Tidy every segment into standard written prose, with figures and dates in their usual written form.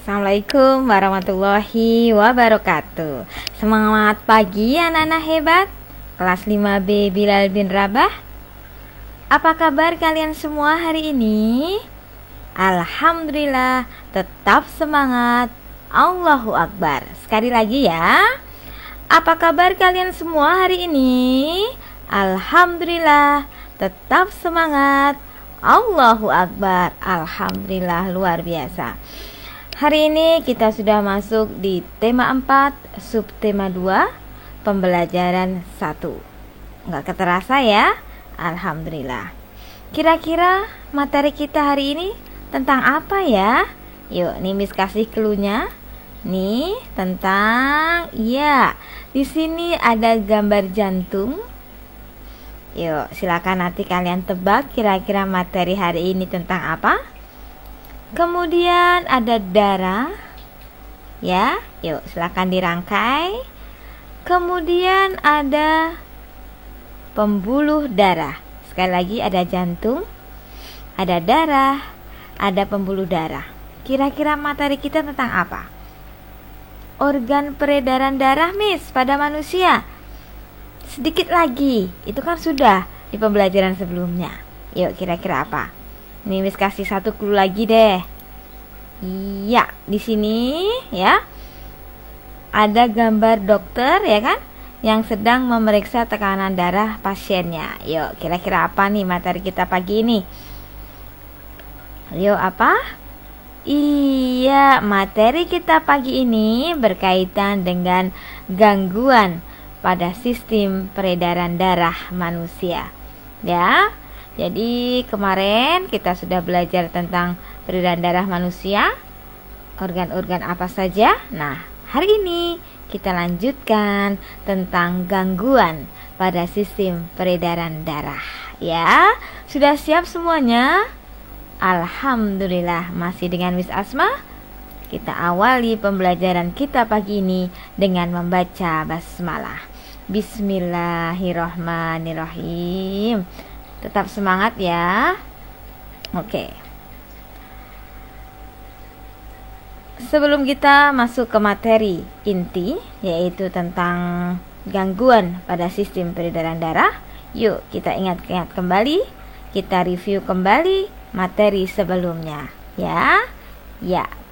Assalamualaikum warahmatullahi wabarakatuh. Semangat pagi anak-anak hebat kelas 5B Bilal bin Rabah. Apa kabar kalian semua hari ini? Alhamdulillah, tetap semangat. Allahu Akbar. Sekali lagi ya. Apa kabar kalian semua hari ini? Alhamdulillah, tetap semangat. Allahu Akbar. Alhamdulillah, luar biasa. Hari ini kita sudah masuk di tema 4, subtema 2, pembelajaran 1. Nggak keterasa ya? Alhamdulillah. Kira-kira materi kita hari ini tentang apa ya? Yuk, nih Miss kasih clue-nya. Nih, tentang di sini ada gambar jantung. Yuk, silakan nanti kalian tebak kira-kira materi hari ini tentang apa? Kemudian ada darah. Ya, yuk silakan dirangkai. Kemudian ada pembuluh darah. Sekali lagi ada jantung, ada darah, ada pembuluh darah. Kira-kira materi kita tentang apa? Organ peredaran darah, Miss, pada manusia. Sedikit lagi, itu kan sudah di pembelajaran sebelumnya. Yuk, kira-kira apa? Nih Miss kasih satu clue lagi deh. Iya, di sini ya ada gambar dokter ya kan, yang sedang memeriksa tekanan darah pasiennya. Yuk, kira-kira apa nih materi kita pagi ini? Yuk, apa? Iya, materi kita pagi ini berkaitan dengan gangguan pada sistem peredaran darah manusia. Ya. Jadi kemarin kita sudah belajar tentang peredaran darah manusia, organ-organ apa saja. Nah, hari ini kita lanjutkan tentang gangguan pada sistem peredaran darah. Ya, sudah siap semuanya? Alhamdulillah, masih dengan Miss Asma. Kita awali pembelajaran kita pagi ini dengan membaca basmalah. Bismillahirrahmanirrahim. Tetap semangat ya. Oke. Sebelum kita masuk ke materi inti, yaitu tentang gangguan pada sistem peredaran darah, yuk kita ingat-ingat kembali, kita review kembali materi sebelumnya. Ya,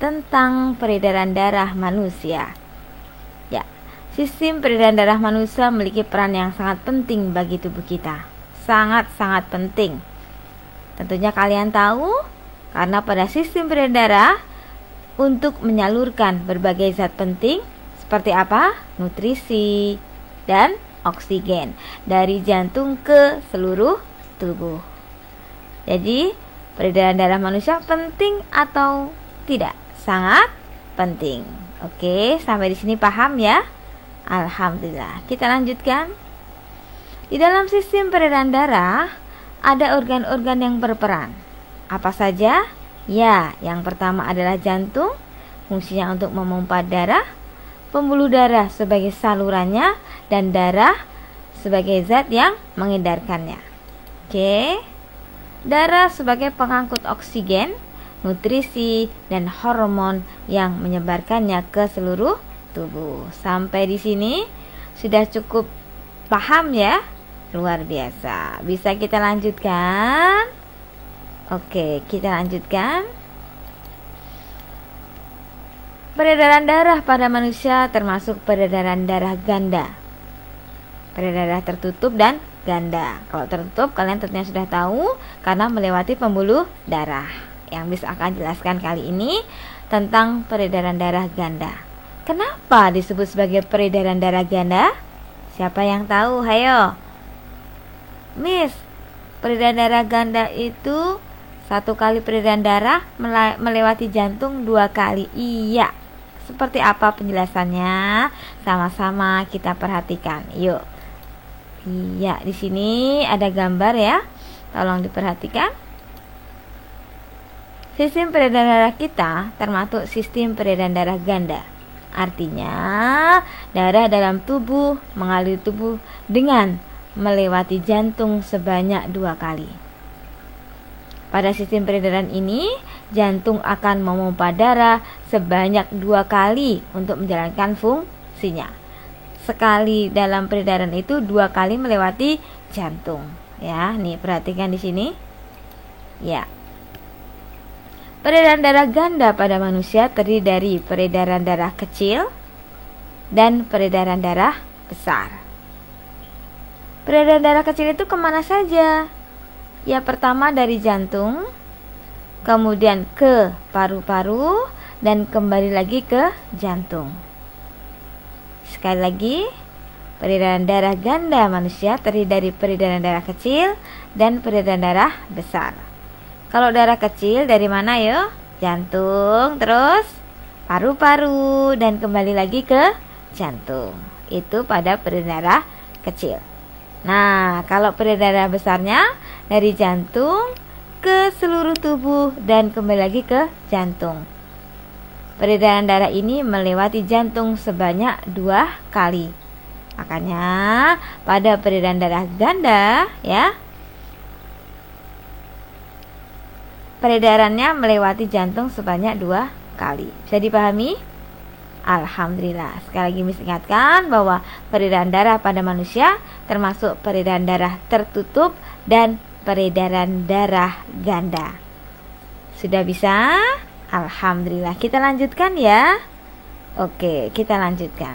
tentang peredaran darah manusia. Ya, sistem peredaran darah manusia memiliki peran yang sangat penting bagi tubuh kita. Sangat-sangat penting. Tentunya kalian tahu, karena pada sistem peredaran darah untuk menyalurkan berbagai zat penting seperti apa? Nutrisi dan oksigen dari jantung ke seluruh tubuh. Jadi, peredaran darah manusia penting atau tidak? Sangat penting. Oke, sampai di sini paham ya? Alhamdulillah. Kita lanjutkan. Di dalam sistem peredaran darah ada organ-organ yang berperan. Apa saja? Ya, yang pertama adalah jantung, fungsinya untuk memompa darah, pembuluh darah sebagai salurannya, dan darah sebagai zat yang mengedarkannya. Oke. Darah sebagai pengangkut oksigen, nutrisi, dan hormon yang menyebarkannya ke seluruh tubuh. Sampai di sini sudah cukup paham ya? Luar biasa. Bisa kita lanjutkan? Oke, kita lanjutkan. Peredaran darah pada manusia termasuk peredaran darah ganda, peredaran darah tertutup dan ganda. Kalau tertutup kalian tentunya sudah tahu karena melewati pembuluh darah. Yang bisa akan jelaskan kali ini tentang peredaran darah ganda. Kenapa disebut sebagai peredaran darah ganda? Siapa yang tahu? Hayo. Miss, peredaran darah ganda itu satu kali peredaran darah melewati jantung 2 kali. Iya. Seperti apa penjelasannya? Sama-sama kita perhatikan. Yuk. Iya, di sini ada gambar ya. Tolong diperhatikan. Sistem peredaran darah kita termasuk sistem peredaran darah ganda. Artinya, darah dalam tubuh mengalir tubuh dengan melewati jantung sebanyak 2 kali. Pada sistem peredaran ini, jantung akan memompa darah sebanyak 2 kali untuk menjalankan fungsinya. Sekali dalam peredaran itu 2 kali melewati jantung. Ya, nih perhatikan di sini. Ya. Peredaran darah ganda pada manusia terdiri dari peredaran darah kecil dan peredaran darah besar. Peredaran darah kecil itu kemana saja? Ya, pertama dari jantung, kemudian ke paru-paru, dan kembali lagi ke jantung. Sekali lagi, peredaran darah ganda manusia terdiri dari peredaran darah kecil dan peredaran darah besar. Kalau darah kecil dari mana ya? Jantung, terus paru-paru, dan kembali lagi ke jantung. Itu pada peredaran darah kecil. Nah, kalau peredaran darah besarnya dari jantung ke seluruh tubuh dan kembali lagi ke jantung. Peredaran darah ini melewati jantung sebanyak 2 kali. Makanya pada peredaran darah ganda ya, peredarannya melewati jantung sebanyak 2 kali. Bisa dipahami? Alhamdulillah. Sekali lagi Miss ingatkan bahwa peredaran darah pada manusia termasuk peredaran darah tertutup dan peredaran darah ganda. Sudah bisa? Alhamdulillah. Kita lanjutkan ya. Oke, kita lanjutkan.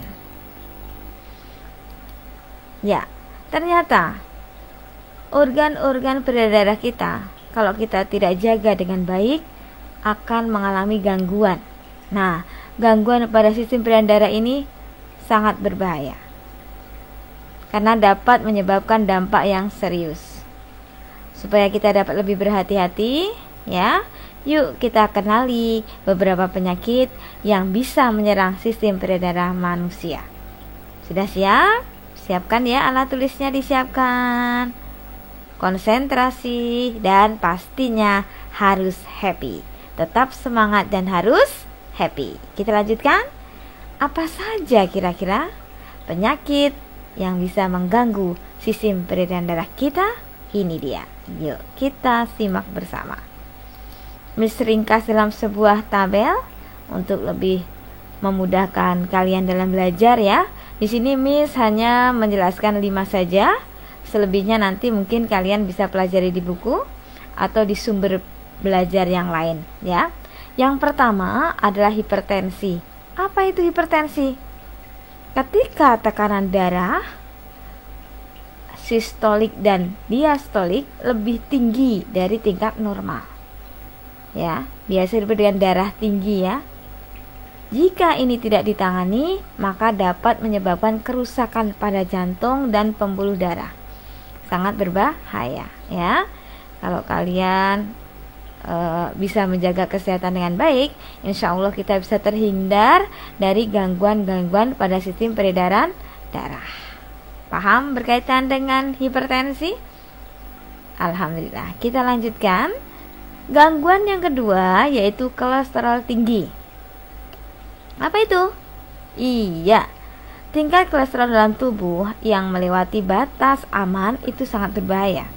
Ya, ternyata organ-organ peredaran darah kita, kalau kita tidak jaga dengan baik, akan mengalami gangguan. Nah, gangguan pada sistem peredaran darah ini sangat berbahaya karena dapat menyebabkan dampak yang serius. Supaya kita dapat lebih berhati-hati ya, yuk kita kenali beberapa penyakit yang bisa menyerang sistem peredaran darah manusia. Sudah siap? Siapkan ya, alat tulisnya disiapkan, konsentrasi, dan pastinya harus happy. Tetap semangat dan harus happy. Kita lanjutkan. Apa saja kira-kira penyakit yang bisa mengganggu sistem peredaran darah kita? Ini dia. Yuk kita simak bersama. Miss ringkas dalam sebuah tabel untuk lebih memudahkan kalian dalam belajar ya. Di sini Miss hanya menjelaskan 5 saja. Selebihnya nanti mungkin kalian bisa pelajari di buku atau di sumber belajar yang lain ya. Yang pertama adalah hipertensi. Apa itu hipertensi? Ketika tekanan darah sistolik dan diastolik lebih tinggi dari tingkat normal. Ya, biasa disebut dengan darah tinggi ya. Jika ini tidak ditangani, maka dapat menyebabkan kerusakan pada jantung dan pembuluh darah. Sangat berbahaya ya. Kalau kalian bisa menjaga kesehatan dengan baik, insya Allah kita bisa terhindar dari gangguan-gangguan pada sistem peredaran darah. Paham berkaitan dengan hipertensi? Alhamdulillah. Kita lanjutkan. Gangguan yang kedua yaitu kolesterol tinggi. Apa itu? Iya, tingkat kolesterol dalam tubuh yang melewati batas aman itu sangat berbahaya.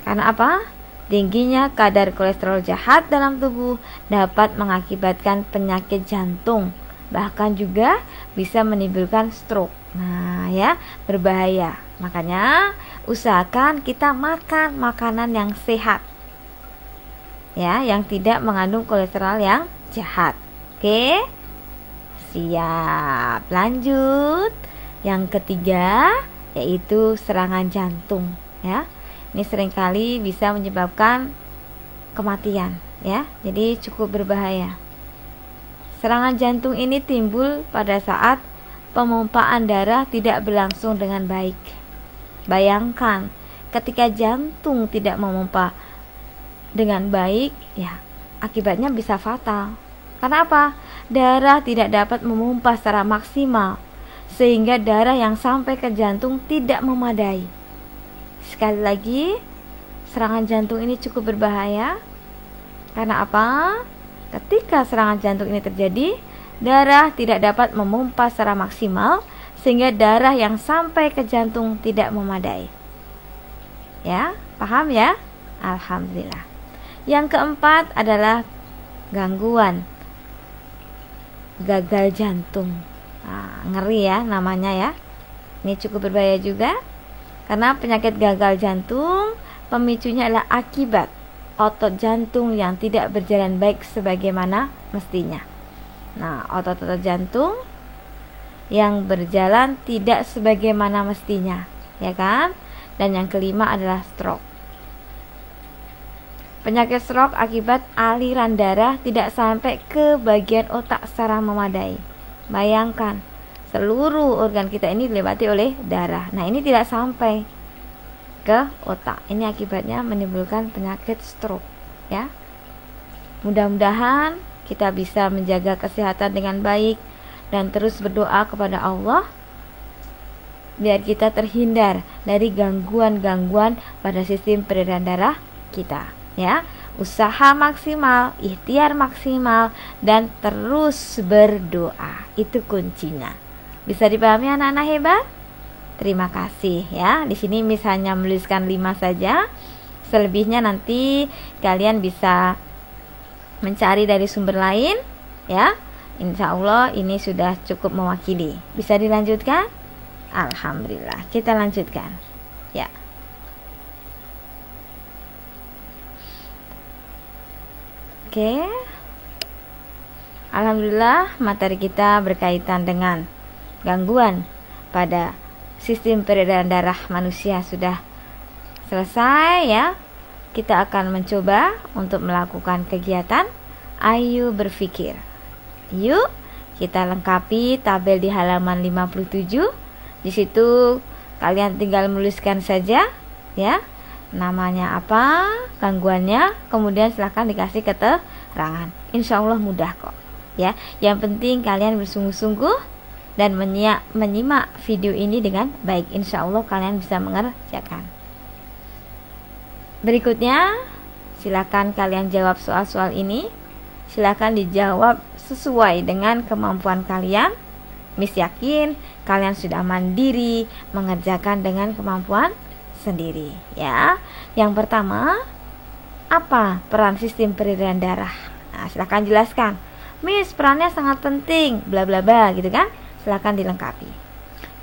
Karena apa? Tingginya kadar kolesterol jahat dalam tubuh dapat mengakibatkan penyakit jantung, bahkan juga bisa menimbulkan stroke. Nah ya, berbahaya. Makanya usahakan kita makan makanan yang sehat ya, yang tidak mengandung kolesterol yang jahat. Oke, siap. Lanjut. Yang ketiga yaitu serangan jantung ya. Ini seringkali bisa menyebabkan kematian ya. Jadi cukup berbahaya. Serangan jantung ini timbul pada saat pemompaan darah tidak berlangsung dengan baik. Bayangkan ketika jantung tidak memompa dengan baik, ya akibatnya bisa fatal. Karena apa? Darah tidak dapat memompa secara maksimal, sehingga darah yang sampai ke jantung tidak memadai. Sekali lagi, serangan jantung ini cukup berbahaya. Karena apa? Ketika serangan jantung ini terjadi, darah tidak dapat memompa secara maksimal, sehingga darah yang sampai ke jantung tidak memadai. Ya, paham ya? Alhamdulillah. Yang keempat adalah gangguan gagal jantung. Ngeri ya namanya ya. Ini cukup berbahaya juga, karena penyakit gagal jantung pemicunya adalah akibat otot jantung yang tidak berjalan baik sebagaimana mestinya. Nah, otot-otot jantung yang berjalan tidak sebagaimana mestinya, ya kan? Dan yang kelima adalah stroke. Penyakit stroke akibat aliran darah tidak sampai ke bagian otak secara memadai. Bayangkan, seluruh organ kita ini dilewati oleh darah. Nah, ini tidak sampai ke otak. Ini akibatnya menimbulkan penyakit stroke, ya. Mudah-mudahan kita bisa menjaga kesehatan dengan baik dan terus berdoa kepada Allah biar kita terhindar dari gangguan-gangguan pada sistem peredaran darah kita, ya. Usaha maksimal, ikhtiar maksimal, dan terus berdoa. Itu kuncinya. Bisa dipahami anak-anak hebat? Terima kasih ya. Di sini misalnya menuliskan 5 saja. Selebihnya nanti kalian bisa mencari dari sumber lain, ya. Insya Allah ini sudah cukup mewakili. Bisa dilanjutkan? Alhamdulillah. Kita lanjutkan. Ya. Oke. Alhamdulillah materi kita berkaitan dengan gangguan pada sistem peredaran darah manusia sudah selesai ya. Kita akan mencoba untuk melakukan kegiatan Ayo Berpikir. Yuk, kita lengkapi tabel di halaman 57. Di situ kalian tinggal menuliskan saja ya. Namanya apa, gangguannya, kemudian silahkan dikasih keterangan. Insya Allah mudah kok ya. Yang penting kalian bersungguh-sungguh dan menyimak video ini dengan baik. Insya Allah kalian bisa mengerjakan. Berikutnya, silakan kalian jawab soal-soal ini. Silakan dijawab sesuai dengan kemampuan kalian. Miss yakin kalian sudah mandiri mengerjakan dengan kemampuan sendiri ya. Yang pertama, apa peran sistem peredaran darah? Nah, silakan jelaskan. Miss, perannya sangat penting, bla bla bla gitu kan. Silakan dilengkapi.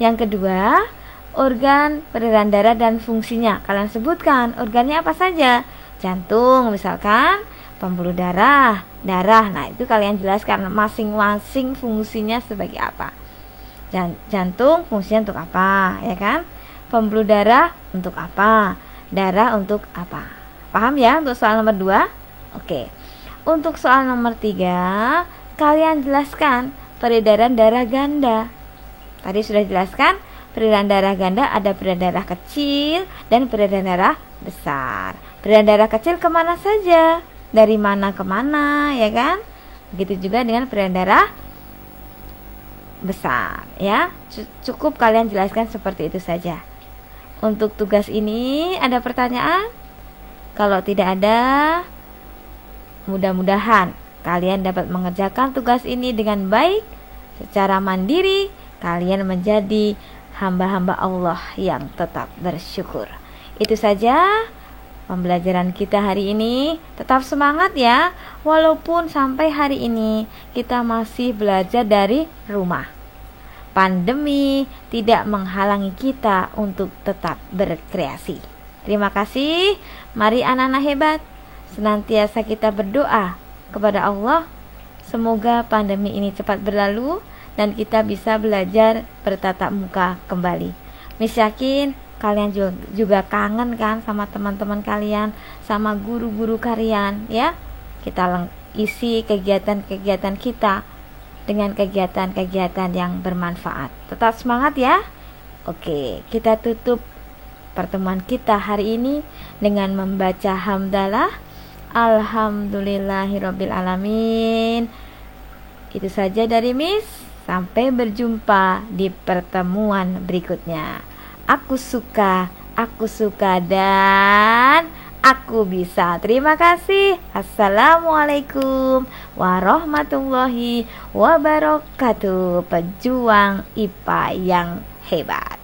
Yang kedua, organ peredaran darah dan fungsinya. Kalian sebutkan organnya apa saja. Jantung misalkan, pembuluh darah, darah. Nah, itu kalian jelaskan masing-masing fungsinya sebagai apa. Jantung fungsinya untuk apa, ya kan? Pembuluh darah untuk apa? Darah untuk apa? Paham ya untuk soal nomor 2? Oke. Untuk soal nomor 3, kalian jelaskan peredaran darah ganda. Tadi sudah jelaskan, peredaran darah ganda ada peredaran darah kecil dan peredaran darah besar. Peredaran darah kecil kemana saja? Dari mana ke mana, ya kan? Begitu juga dengan peredaran darah besar, ya. Cukup kalian jelaskan seperti itu saja. Untuk tugas ini ada pertanyaan? Kalau tidak ada, mudah-mudahan kalian dapat mengerjakan tugas ini dengan baik, secara mandiri. Kalian menjadi hamba-hamba Allah yang tetap bersyukur. Itu saja pembelajaran kita hari ini. Tetap semangat ya, walaupun sampai hari ini kita masih belajar dari rumah. Pandemi tidak menghalangi kita untuk tetap berkreasi. Terima kasih. Mari anak-anak hebat, senantiasa kita berdoa kepada Allah, semoga pandemi ini cepat berlalu dan kita bisa belajar bertatap muka kembali. Miss yakin kalian juga kangen kan sama teman-teman kalian, sama guru-guru kalian ya. Kita isi kegiatan-kegiatan kita dengan kegiatan-kegiatan yang bermanfaat. Tetap semangat ya. Oke, kita tutup pertemuan kita hari ini dengan membaca hamdalah. Alhamdulillahirabbil alamin. Itu saja dari Miss. Sampai berjumpa di pertemuan berikutnya. Aku suka, dan aku bisa. Terima kasih. Assalamualaikum warahmatullahi wabarakatuh. Pejuang IPA yang hebat.